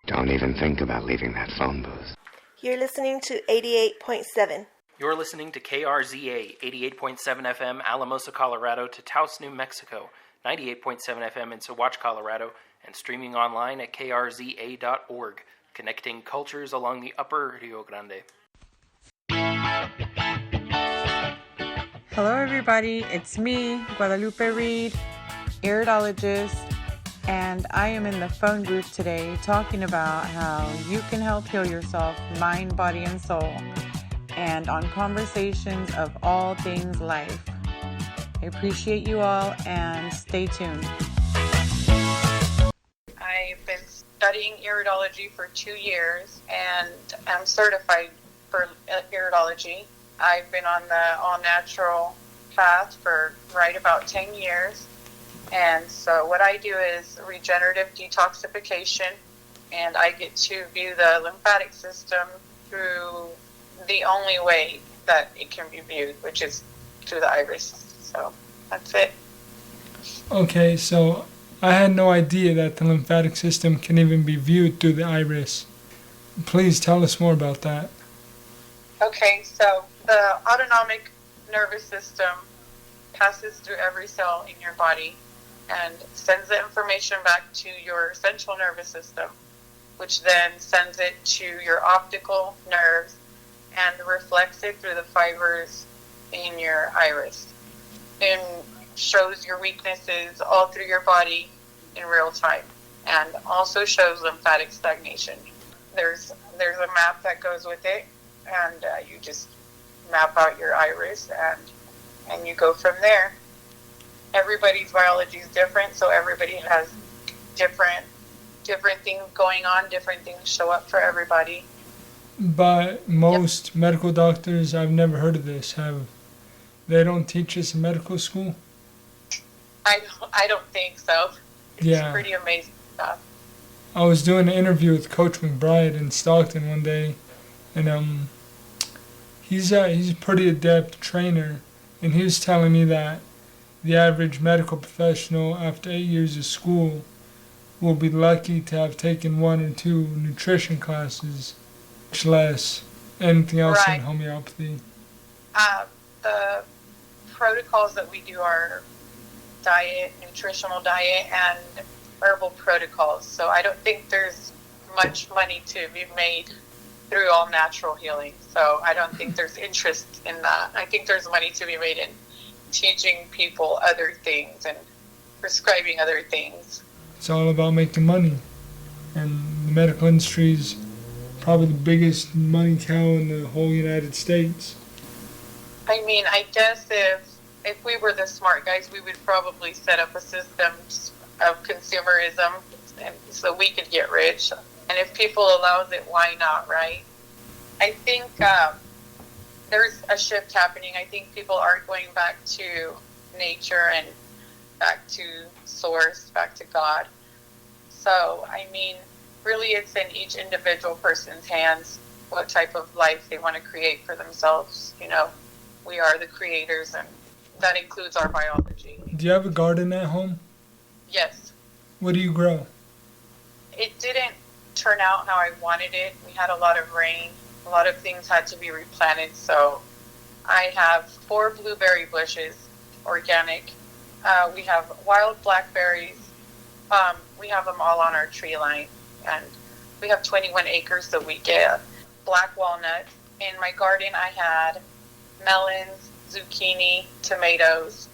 Don't even think about leaving that phone booth. You're listening to 88.7. You're listening to KRZA 88.7 FM, Alamosa, Colorado to Taos, New Mexico, 98.7 FM in Saguache, Colorado, and streaming online at krza.org, connecting cultures along the upper Rio Grande. Hello everybody, it's me, Guadalupe Reid, iridologist, and I am in the phone booth today talking about how you can help heal yourself, mind, body, and soul, and on conversations of all things life. I appreciate you all and stay tuned. I've been studying iridology for 2 years and I'm certified for iridology. I've been on the all-natural path for right about 10 years. And so what I do is regenerative detoxification, and I get to view the lymphatic system through the only way that it can be viewed, which is through the iris. So that's it. Okay, so I had no idea that the lymphatic system can even be viewed through the iris. Please tell us more about that. Okay, so the autonomic nervous system passes through every cell in your body and sends the information back to your central nervous system, which then sends it to your optical nerves and reflects it through the fibers in your iris and shows your weaknesses all through your body in real time, and also shows lymphatic stagnation. There's a map that goes with it, and you just map out your iris and you go from there. Everybody's biology is different, so everybody has different things going on, different things show up for everybody. But most medical doctors, I've never heard of this. They don't teach this in medical school? I don't think so. It's pretty amazing stuff. I was doing an interview with Coach McBride in Stockton one day, and he's a pretty adept trainer, and he was telling me that the average medical professional after 8 years of school will be lucky to have taken 1 or 2 nutrition classes, much less anything else in homeopathy. The protocols that we do are diet, nutritional diet, and herbal protocols. So I don't think there's much money to be made through all natural healing. So I don't think there's interest in that. I think there's money to be made in teaching people other things and prescribing other things. It's all about making money. And the medical industry is probably the biggest money cow in the whole United States. I mean, I guess if we were the smart guys, we would probably set up a system of consumerism and so we could get rich. And if people allows it, why not, right? I think there's a shift happening. I think people are going back to nature and back to source, back to God. So, I mean, really it's in each individual person's hands what type of life they want to create for themselves. You know, we are the creators, and that includes our biology. Do you have a garden at home? Yes. What do you grow? It didn't turn out how I wanted it. We had a lot of rain. A lot of things had to be replanted. So I have 4 blueberry bushes, organic. We have wild blackberries. We have them all on our tree line. And we have 21 acres, so we get black walnuts. In my garden, I had melons, zucchini, tomatoes.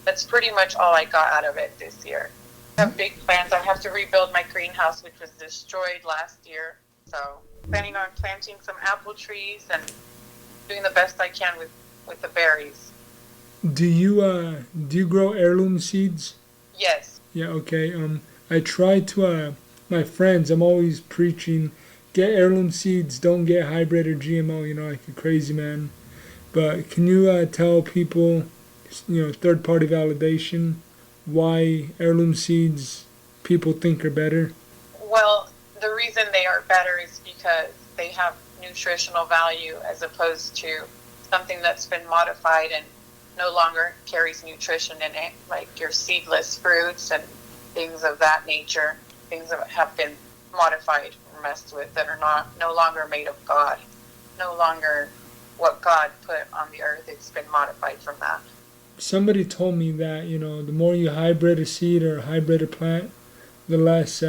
That's pretty much all I got out of it this year. I have big plans. I have to rebuild my greenhouse, which was destroyed last year. So planning on planting some apple trees and doing the best I can with the berries. Do you grow heirloom seeds? Yes. Yeah, okay. I try to my friends, I'm always preaching, get heirloom seeds, don't get hybrid or GMO, like a crazy man. But can you tell people, third-party validation, why heirloom seeds people think are better? Well, the reason they are better is because they have nutritional value as opposed to something that's been modified and no longer carries nutrition in it, like your seedless fruits and things of that nature, things that have been modified or messed with, that are no longer made of God, no longer what God put on the earth. It's been modified from that. Somebody told me that, the more you hybrid a seed or hybrid a plant, the less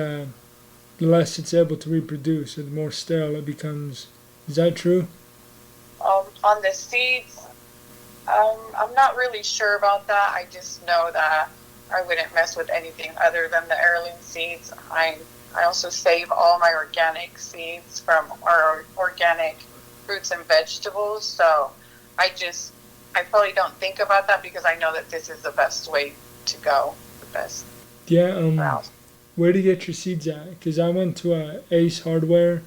it's able to reproduce, or the more sterile it becomes. Is that true? On the seeds, I'm not really sure about that. I just know that I wouldn't mess with anything other than the heirloom seeds. I also save all my organic seeds from our organic fruits and vegetables. So I probably don't think about that because I know that this is the best way to go. The best. Yeah. route. Where do you get your seeds at? Because I went to Ace Hardware,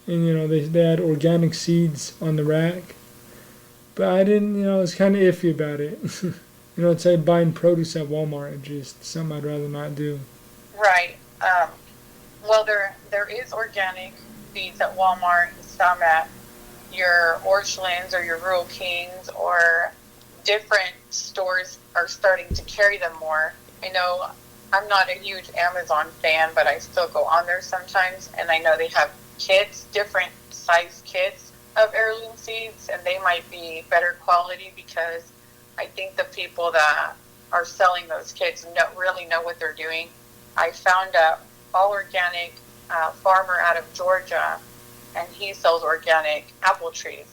and they had organic seeds on the rack, but I didn't. I was kind of iffy about it. It's like buying produce at Walmart. It's just something I'd rather not do. Right. Well, there is organic seeds at Walmart, and some at your Orchlands or your Rural Kings, or different stores are starting to carry them more. I know I'm not a huge Amazon fan, but I still go on there sometimes, and I know they have kits, different size kits of heirloom seeds, and they might be better quality because I think the people that are selling those kits really know what they're doing. I found a all organic farmer out of Georgia, and he sells organic apple trees.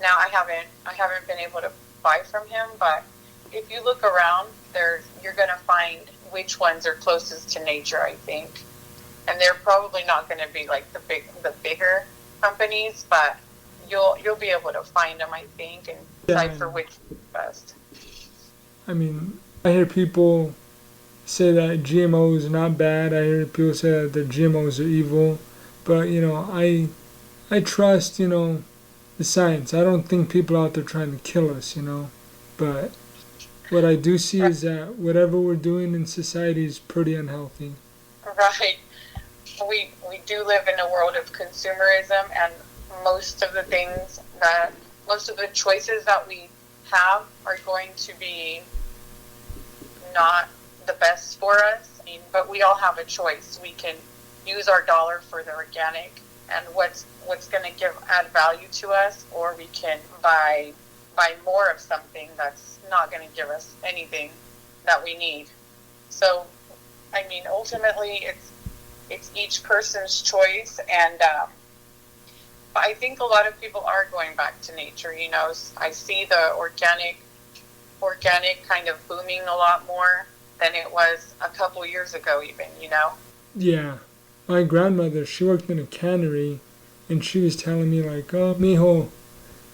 Now I haven't been able to buy from him, but if you look around, you're going to find which ones are closest to nature, I think. And they're probably not going to be like the bigger companies, but you'll be able to find them, I think, and decide for which is best. I mean, I hear people say that GMOs are not bad. I hear people say that the GMOs are evil. But, I trust, the science. I don't think people out there trying to kill us, But what I do see is that whatever we're doing in society is pretty unhealthy. Right. We do live in a world of consumerism, and most of the choices that we have are going to be not the best for us. But we all have a choice. We can use our dollar for the organic and what's going to add value to us, or we can buy more of something that's not going to give us anything that we need. So, ultimately, it's each person's choice, and I think a lot of people are going back to nature. I see the organic kind of booming a lot more than it was a couple years ago, even. Yeah. My grandmother, she worked in a cannery, and she was telling me, like, oh, mijo,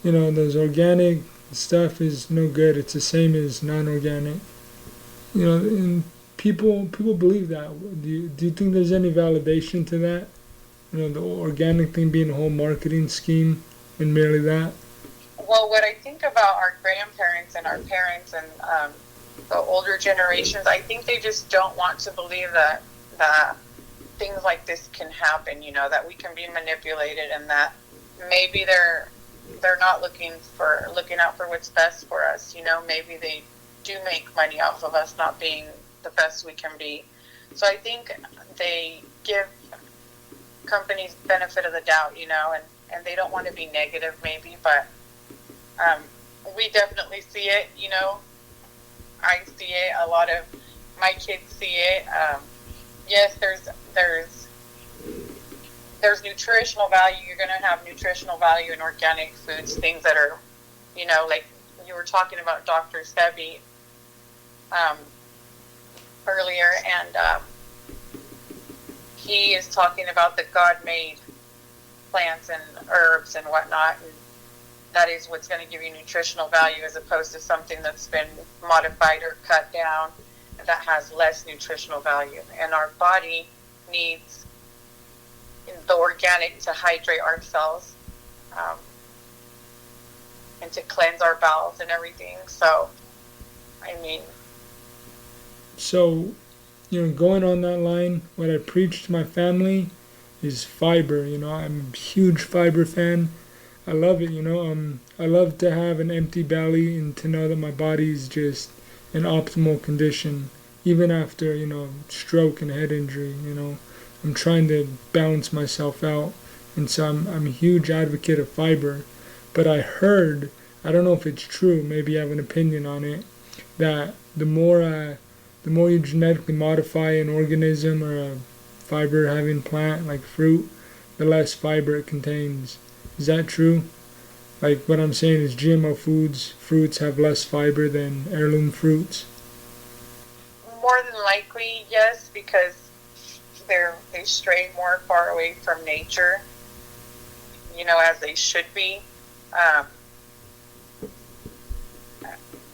those organic stuff is no good. It's the same as non-organic. And people believe that. Do you think there's any validation to that? The organic thing being a whole marketing scheme and merely that? Well, what I think about our grandparents and our parents and the older generations, I think they just don't want to believe that things like this can happen, that we can be manipulated, and that maybe they're not looking out for what's best for us. Maybe they do make money off of us not being the best we can be. So I think they give companies benefit of the doubt, and they don't want to be negative maybe, but we definitely see it, I see it, a lot of my kids see it. Yes, there's nutritional value. You're going to have nutritional value in organic foods, things that are, like you were talking about Dr. Sebi earlier, and he is talking about the God-made plants and herbs and whatnot, and that is what's going to give you nutritional value as opposed to something that's been modified or cut down that has less nutritional value. And our body needs the organic to hydrate our cells and to cleanse our bowels and everything. So, So, going on that line, what I preach to my family is fiber. I'm a huge fiber fan. I love it, I love to have an empty belly and to know that my body's just in optimal condition, even after, stroke and head injury, I'm trying to balance myself out, and so I'm a huge advocate of fiber. But I heard, I don't know if it's true, maybe you have an opinion on it, that the more you genetically modify an organism or a fiber having plant like fruit, the less fiber it contains. Is that true? Like what I'm saying is GMO fruits have less fiber than heirloom fruits. More than likely, yes, because they stray more far away from nature, as they should be.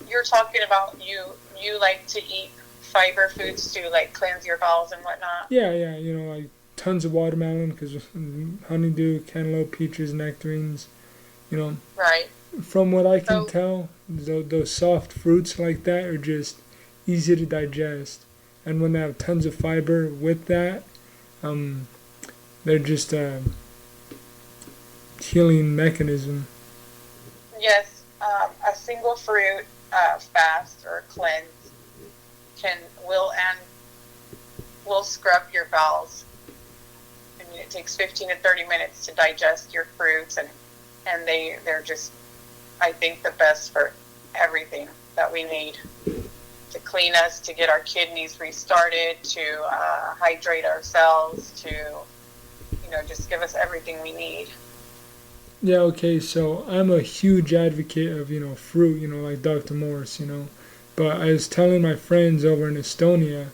You're talking about you like to eat fiber foods to like cleanse your bowels and whatnot. Yeah, like tons of watermelon, because honeydew, cantaloupe, peaches, nectarines, Right. From what I can tell, those soft fruits like that are just easy to digest, and when they have tons of fiber with that, they're just a healing mechanism. Yes, a single fruit fast or cleanse will scrub your bowels. I mean, it takes 15 to 30 minutes to digest your fruits, and they're just, I think, the best for everything that we need to clean us, to get our kidneys restarted, to hydrate ourselves, to just give us everything we need. Yeah, okay, so I'm a huge advocate of, fruit, like Dr. Morse, but I was telling my friends over in Estonia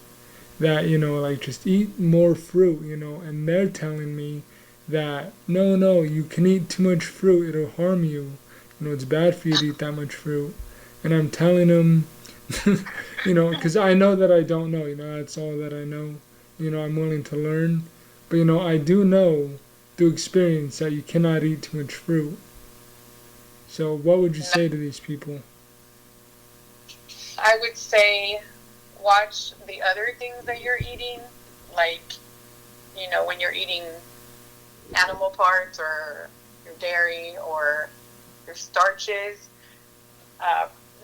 that, like just eat more fruit, and they're telling me that no, you can eat too much fruit, it'll harm you. It's bad for you to eat that much fruit. And I'm telling them, because I know that I don't know, that's all that I know. I'm willing to learn. But, I do know through experience that you cannot eat too much fruit. So what would you say to these people? I would say watch the other things that you're eating, like, when you're eating animal parts or your dairy or your starches.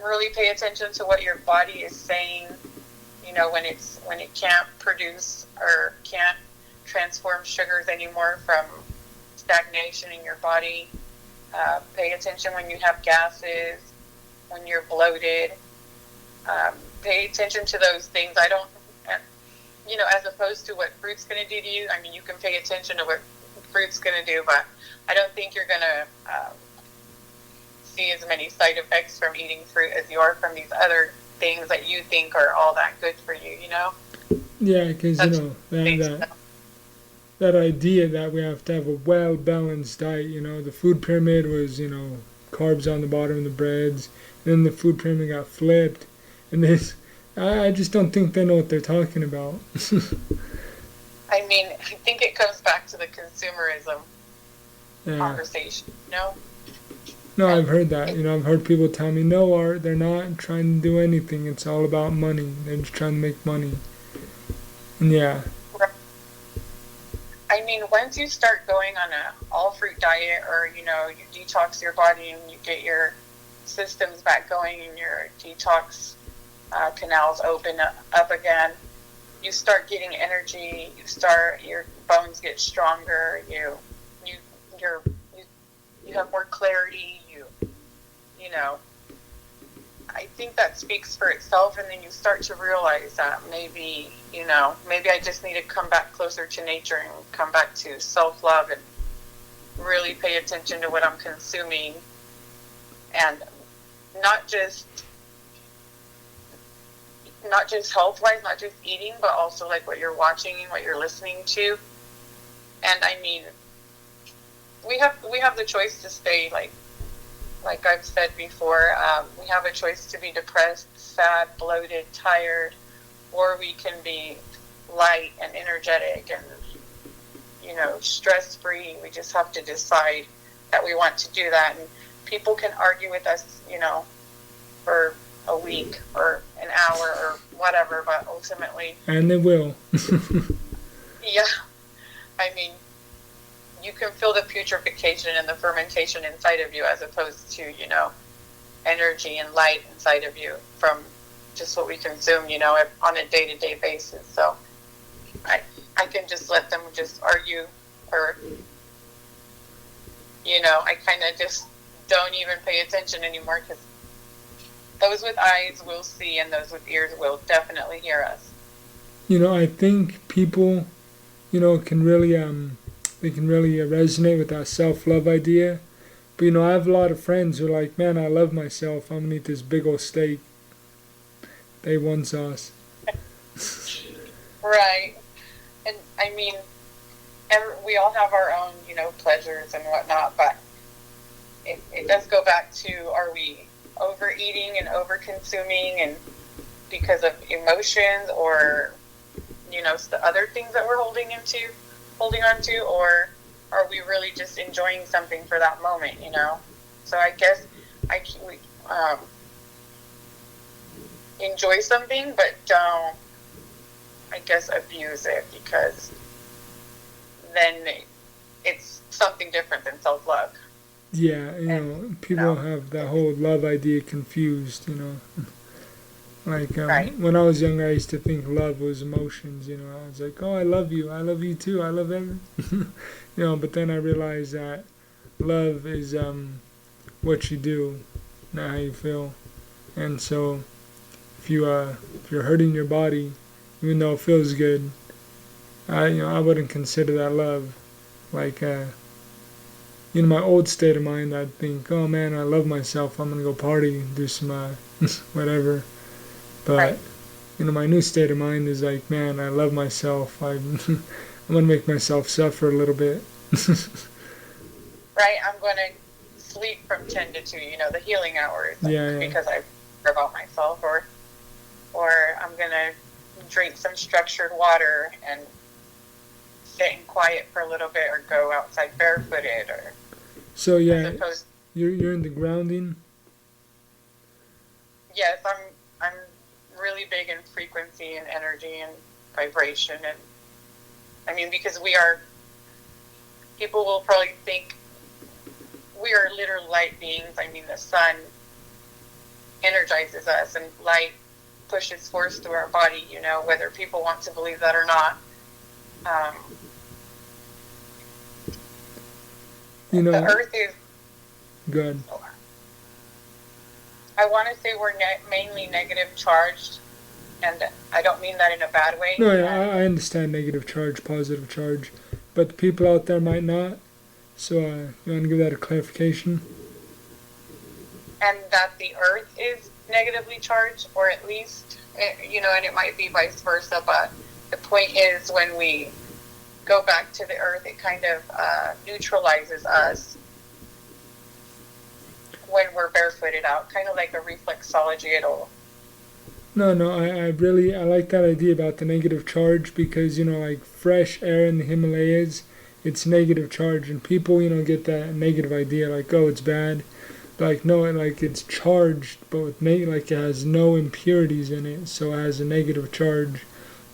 Really pay attention to what your body is saying, when it can't produce or can't transform sugars anymore from stagnation in your body. Pay attention when you have gases, when you're bloated. Pay attention to those things. I don't, as opposed to what fruit's going to do to you. I mean, you can pay attention to what fruit's going to do, but I don't think you're going to see as many side effects from eating fruit as you are from these other things that you think are all that good for you, Yeah, because, that idea that we have to have a well-balanced diet, the food pyramid was, carbs on the bottom of the breads, then the food pyramid got flipped, and I just don't think they know what they're talking about. I mean, I think it comes back to the consumerism conversation, No, I've heard that. I've heard people tell me, no, Art, they're not trying to do anything. It's all about money. They're just trying to make money. And yeah. I mean, once you start going on a all-fruit diet, or, you detox your body and you get your systems back going and your detox canals open up again, you start getting energy, your bones get stronger, you have more clarity, I think that speaks for itself, and then you start to realize that maybe I just need to come back closer to nature and come back to self-love and really pay attention to what I'm consuming, and not just health-wise, not just eating, but also like what you're watching and what you're listening to. And I mean, we have the choice to stay like I've said before, we have a choice to be depressed, sad, bloated, tired, or we can be light and energetic and, stress-free. We just have to decide that we want to do that. And people can argue with us, for a week or an hour or whatever, but ultimately... And they will. Yeah. I mean, you can feel the putrefaction and the fermentation inside of you, as opposed to, energy and light inside of you from just what we consume, on a day-to-day basis. So I can just let them just argue, or, you know, I kind of just don't even pay attention anymore, because those with eyes will see and those with ears will definitely hear us. You know, I think people, you know, can really they can really resonate with that self-love idea. But, you know, I have a lot of friends who are like, man, I love myself. I'm gonna eat this big old steak. A1 sauce. Right. And I mean, we all have our own, you know, pleasures and whatnot, but it does go back to, are we overeating and over-consuming and because of emotions, or, you know, the other things that we're holding on to, or are we really just enjoying something for that moment, you know? So I guess we enjoy something, but don't, I guess, abuse it, because then it's something different than self-love. Yeah, you know, people have that whole love idea confused, you know. Like, Right. when I was younger, I used to think love was emotions, you know. I was like, oh, I love you too, I love everything. You know, but then I realized that love is what you do, not how you feel. And so, if you're hurting your body, even though it feels good, I wouldn't consider that love. Like, in my old state of mind, I'd think, oh man, I love myself, I'm gonna go party, do some whatever. But, Right. you know, my new state of mind is like, man, I love myself. I'm gonna make myself suffer a little bit. Right? I'm going to sleep from 10 to 2, you know, the healing hours, Yeah. because I care about myself, or I'm going to drink some structured water and sit in quiet for a little bit, or go outside barefooted, or So as yeah, opposed, you're in the grounding. yes, I'm really big in frequency and energy and vibration, and I mean, because people will probably think we are literal light beings. I mean, the sun energizes us, and light pushes force through our body, you know, whether people want to believe that or not. You know, The earth is, good. I want to say we're mainly negative charged, and I don't mean that in a bad way. No, yeah, I understand negative charge, positive charge, but the people out there might not. So you want to give that a clarification? And that the earth is negatively charged, or at least, you know, and it might be vice versa, but the point is, when we go back to the earth, it kind of neutralizes us when we're barefooted out, kind of like a reflexology. No, I like that idea about the negative charge, because, you know, like fresh air in the Himalayas, it's negative charge, and people, you know, get that negative idea, like, oh, it's bad. Like, no, like, it's charged, but with like, it has no impurities in it, so it has a negative charge.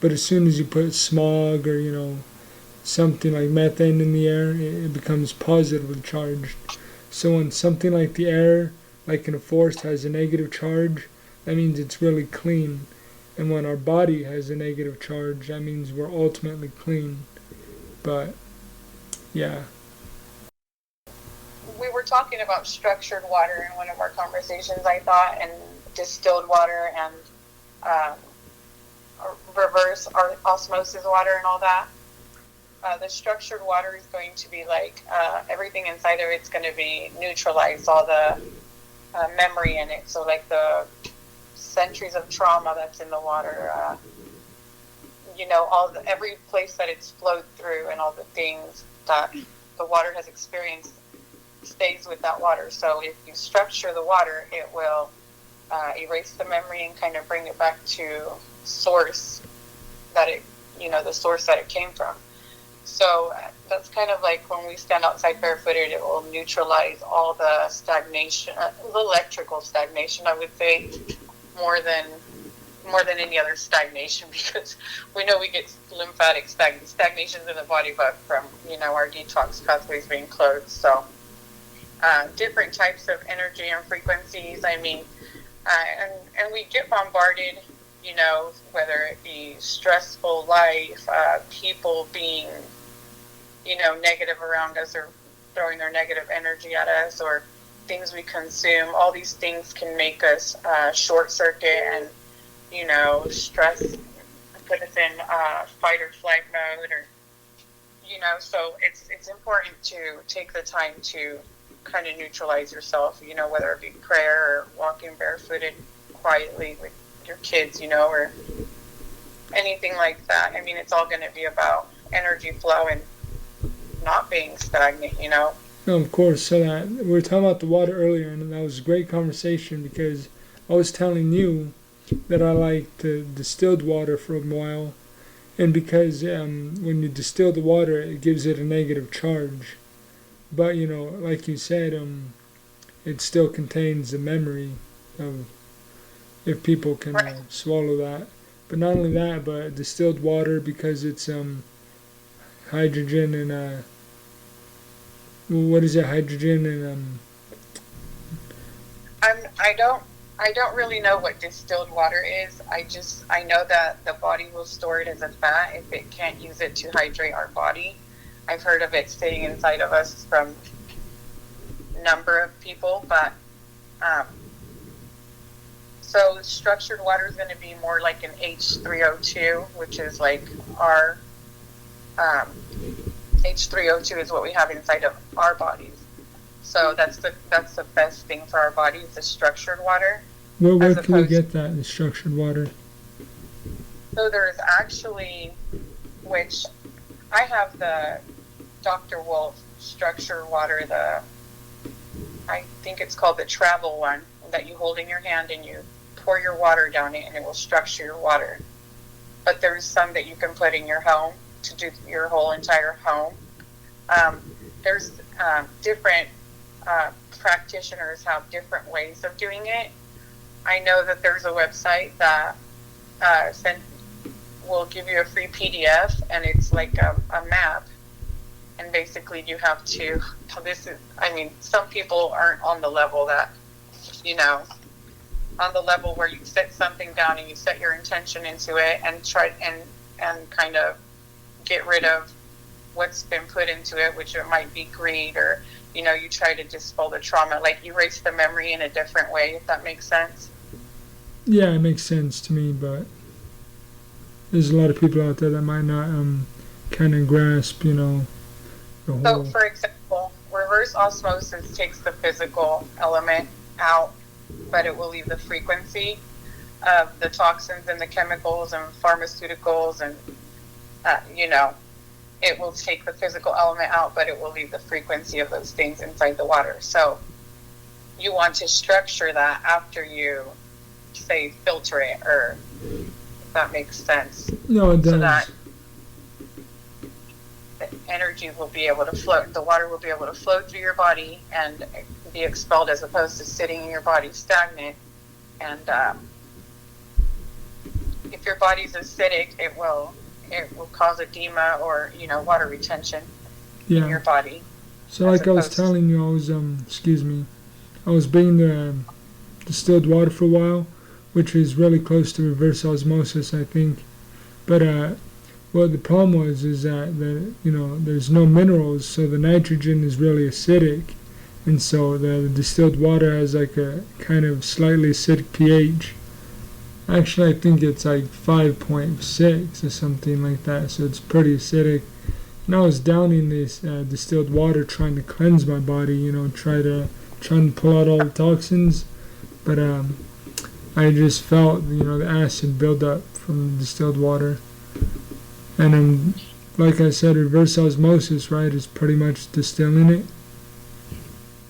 But as soon as you put smog, or, you know, something like methane in the air, it becomes positively charged. So when something like the air, like in a forest, has a negative charge, that means it's really clean. And when our body has a negative charge, that means we're ultimately clean. But, yeah. We were talking about structured water in one of our conversations, I thought, and distilled water, and reverse osmosis water and all that. The structured water is going to be like everything inside of it's going to be neutralized, all the memory in it. So like the centuries of trauma that's in the water, you know, every place that it's flowed through, and all the things that the water has experienced stays with that water. So if you structure the water, it will erase the memory and kind of bring it back to source that it, you know, the source that it came from. So that's kind of like when we stand outside barefooted, it will neutralize all the stagnation, the electrical stagnation, I would say, more than any other stagnation, because we know we get lymphatic stagnations in the body, but from, you know, our detox pathways being closed. So different types of energy and frequencies. I mean, and we get bombarded whether it be stressful life, people being, negative around us or throwing their negative energy at us, or things we consume. All these things can make us short circuit and, stress, put us in fight or flight mode, or, so it's important to take the time to kind of neutralize yourself, whether it be prayer or walking barefooted quietly with your kids, or anything like that. I mean, it's all going to be about energy flow and not being stagnant, No, of course. So that we were talking about the water earlier, and that was a great conversation because I was telling you that I liked distilled water for a while, and because when you distill the water, it gives it a negative charge. But like you said, it still contains the memory of, if people can swallow that. But not only that, but distilled water, because it's hydrogen and what is it? Hydrogen and I don't really know what distilled water is. I know that the body will store it as a fat if it can't use it to hydrate our body. I've heard of it staying inside of us from a number of people, but so structured water is going to be more like an H3O2, which is like our H3O2 is what we have inside of our bodies. So that's the best thing for our bodies, the structured water. Where can we get that, the structured water? So there's actually, which I have the Dr. Wolf structured water, I think it's called the travel one, that you hold in your hand and you pour your water down it and it will structure your water. But there's some that you can put in your home to do your whole entire home. There's different practitioners have different ways of doing it. I know that there's a website that will give you a free PDF, and it's like a map. And basically you have to, some people aren't on the level that, on the level where you set something down and you set your intention into it and try and kind of get rid of what's been put into it, which it might be greed, or, you try to dispel the trauma, like erase the memory in a different way, if that makes sense. Yeah, it makes sense to me, but there's a lot of people out there that might not kind of grasp, the whole... So, for example, reverse osmosis takes the physical element out, but it will leave the frequency of the toxins and the chemicals and pharmaceuticals and, it will take the physical element out, but it will leave the frequency of those things inside the water. So you want to structure that after you, say, filter it, or if that makes sense. No, it does. So that the energy will be able to flow, the water will be able to flow through your body and be expelled, as opposed to sitting in your body stagnant. And if your body's acidic, it will cause edema or, water retention in your body. So like I was telling you, I was bringing the distilled water for a while, which is really close to reverse osmosis, I think. But what the problem is that there's no minerals, so the nitrogen is really acidic, and so the distilled water has like a kind of slightly acidic pH. Actually, I think it's like 5.6 or something like that, so it's pretty acidic. And I was downing this distilled water, trying to cleanse my body, trying to pull out all the toxins, but I just felt, the acid build up from the distilled water. And like I said, reverse osmosis, right, is pretty much distilling it.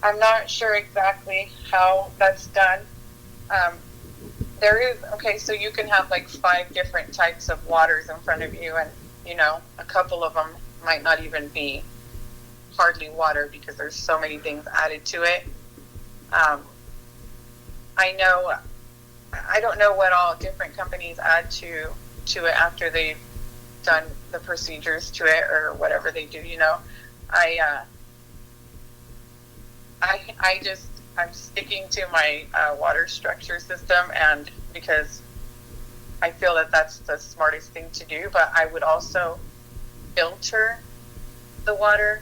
I'm not sure exactly how that's done. So you can have like 5 different types of waters in front of you, and a couple of them might not even be hardly water because there's so many things added to it. I don't know what all different companies add to it after they've done the procedures to it or whatever they do. I'm sticking to my water structure system, and because I feel that that's the smartest thing to do, but I would also filter the water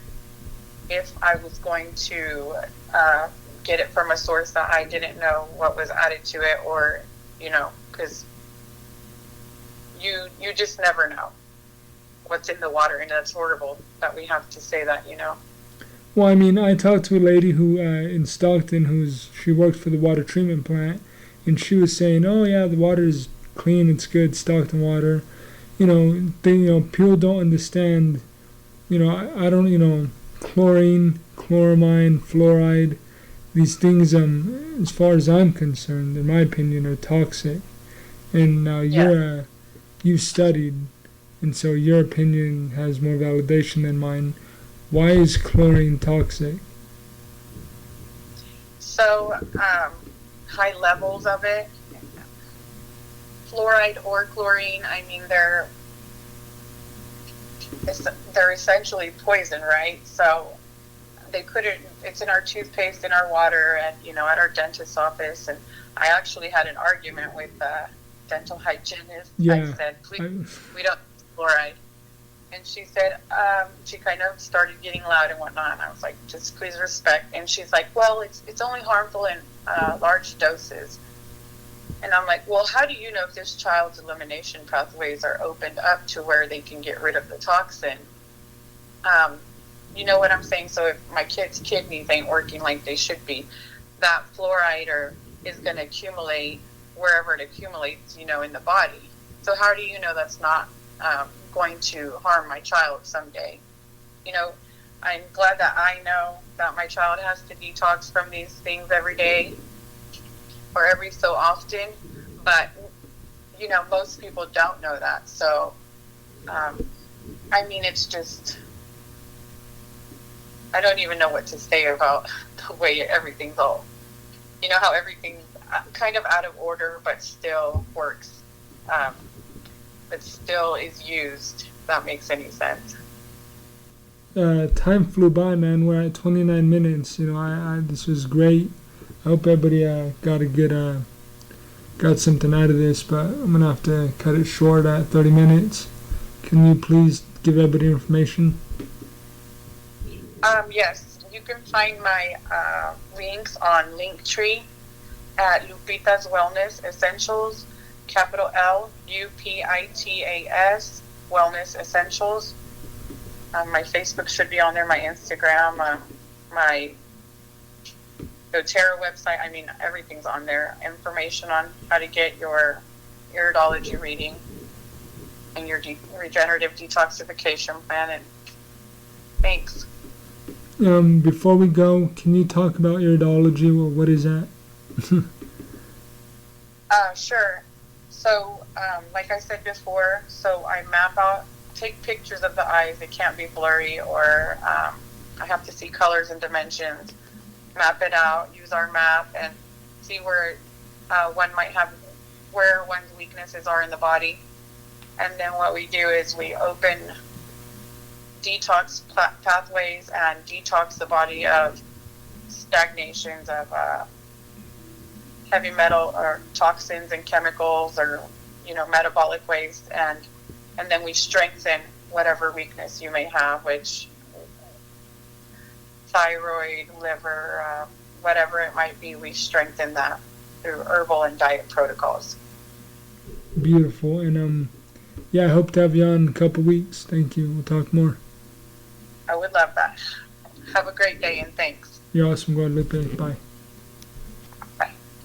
if I was going to get it from a source that I didn't know what was added to it, or, because you just never know what's in the water, and that's horrible that we have to say that. Well, I mean, I talked to a lady who in Stockton, she worked for the water treatment plant, and she was saying, "Oh yeah, the water is clean, it's good, Stockton water." People don't understand. I don't. Chlorine, chloramine, fluoride, these things, as far as I'm concerned, in my opinion, are toxic. And now you've studied, and so your opinion has more validation than mine. Why is chlorine toxic? So, high levels of it, fluoride or chlorine, I mean, they're essentially poison, right? So they couldn't, it's in our toothpaste, in our water, and, at our dentist's office. And I actually had an argument with a dental hygienist. I said, please, we don't use fluoride. And she said, she kind of started getting loud and whatnot. And I was like, just please respect. And she's like, well, it's only harmful in large doses. And I'm like, well, how do you know if this child's elimination pathways are opened up to where they can get rid of the toxin? You know what I'm saying? So if my kid's kidneys ain't working like they should be, that fluoride is going to accumulate wherever it accumulates, in the body. So how do you know that's not going to harm my child someday? I'm glad that I know that my child has to detox from these things every day or every so often, but most people don't know that. So it's just, I don't even know what to say about the way everything's all, how everything's kind of out of order but still works, but still is used, if that makes any sense. Time flew by, man. We're at 29 minutes. This was great. I hope everybody got something out of this, but I'm gonna have to cut it short at 30 minutes. Can you please give everybody information? Yes, you can find my links on Linktree at Lupita's Wellness Essentials, capital LUPITAS Wellness Essentials. My Facebook should be on there, my Instagram, my doTERRA website. Everything's on there. Information on how to get your iridology reading and your regenerative detoxification plan. And thanks. Before we go, can you talk about iridology? Well, what is that? Sure. So, like I said before, I map out, take pictures of the eyes. It can't be blurry, or I have to see colors and dimensions. Map it out, use our map, and see where one might have, where one's weaknesses are in the body. And then what we do is we open detox pathways and detox the body of stagnations of heavy metal or toxins and chemicals, or metabolic waste, and then we strengthen whatever weakness you may have, which thyroid, liver, whatever it might be. We strengthen that through herbal and diet protocols. Beautiful. And I hope to have you on in a couple weeks. Thank you. We'll talk more. I would love that. Have a great day, and thanks. You're awesome, Guadalupe. Bye.